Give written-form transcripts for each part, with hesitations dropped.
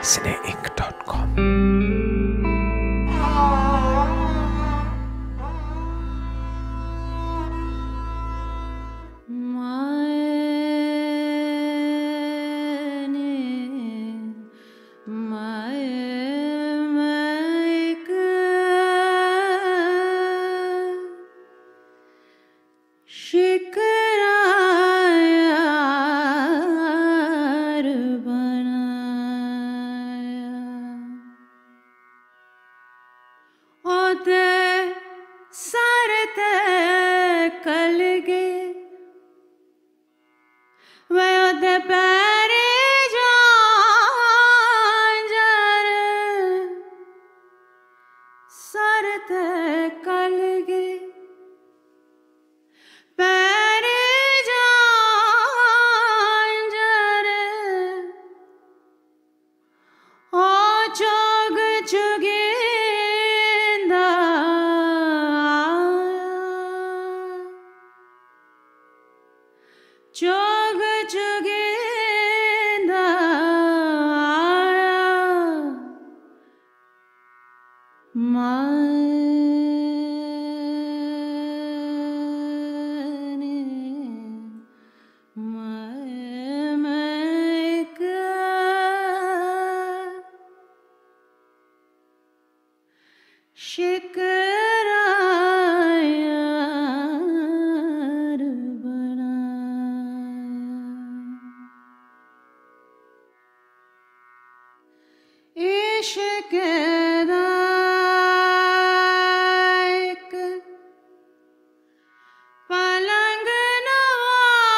cineink.com। Shikra यार बनाया, ओहदे सर ते कलगी, वे ओहदे पैरे जहांजर, सर ते कलगी पैरे जहांजर, ओ चोग चुगिंदा चोग चुगिंदा शिकरा यार बनाया, इश्क़े दा इक पलंग नवारे,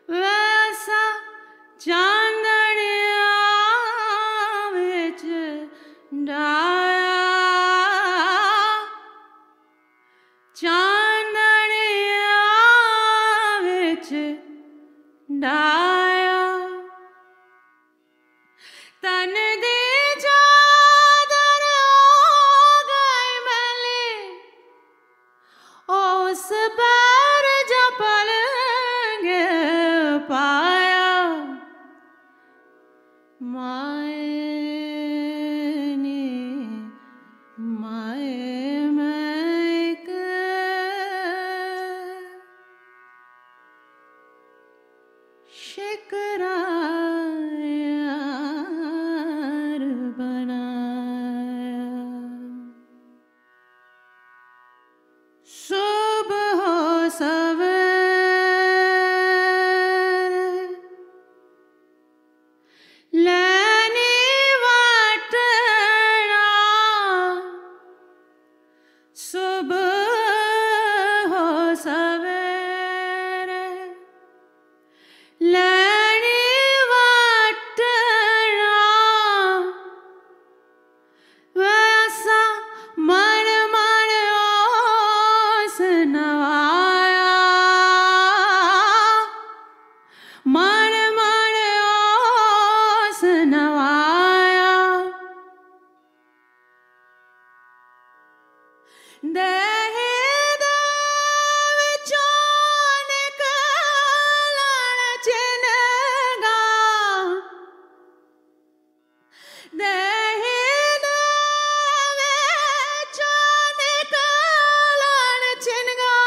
वैसा चांदनिया विच डाया, चांदनिया विच डाया, तन दी चादर हो गई मैली, उस पर जो पलंग पाया, मायने माए मैक शिकरा यार बनाया, सुबह हो सवेरे लैनी वाटना, सुबह हो सवेरे लैनी वाटना, वैसा मन मन ओस नवाया, मन मन ओस नवाया, देहि दे विचों निकलन चिनगा, देहि दे विचों निकलन चिनगा,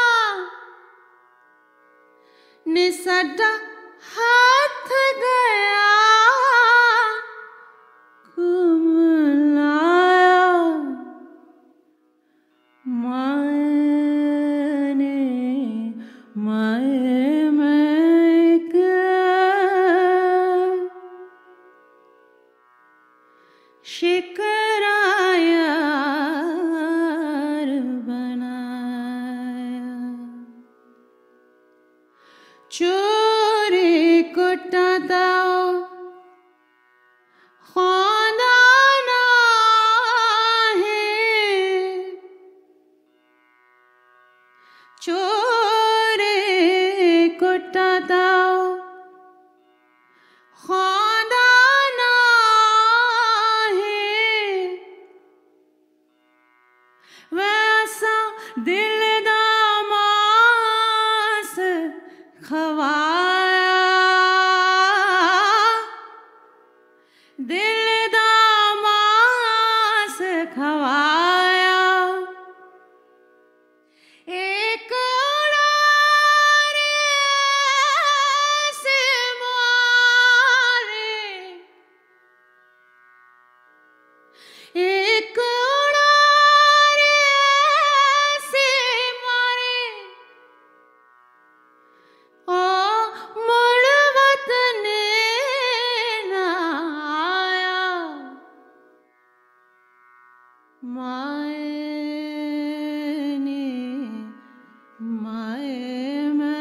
नी साडा हाथ गया घुमलाया, मायने माए मैक शिकरा यार बनाया, चोरी कुटा दाओ खोदा नाही, चोरी कुटा दाओ खोदा नाही, वैसा दिल दा मास खवाया दिल दा मास खवाया एक उड़ारे से मारे एक उड़ारे से मारे ओ मुड़ वतन ना आया माए ने माए मैं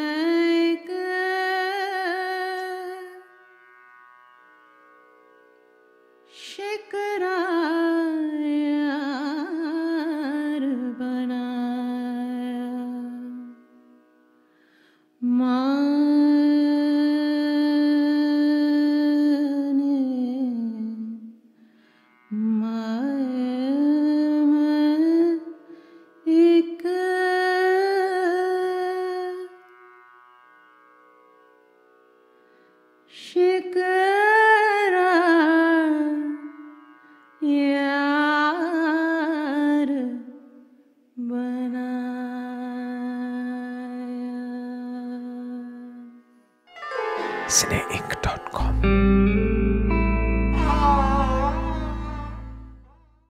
शिकरा यार बनाया माने माए मैं एक शिकरा यार बनाया। cineink.com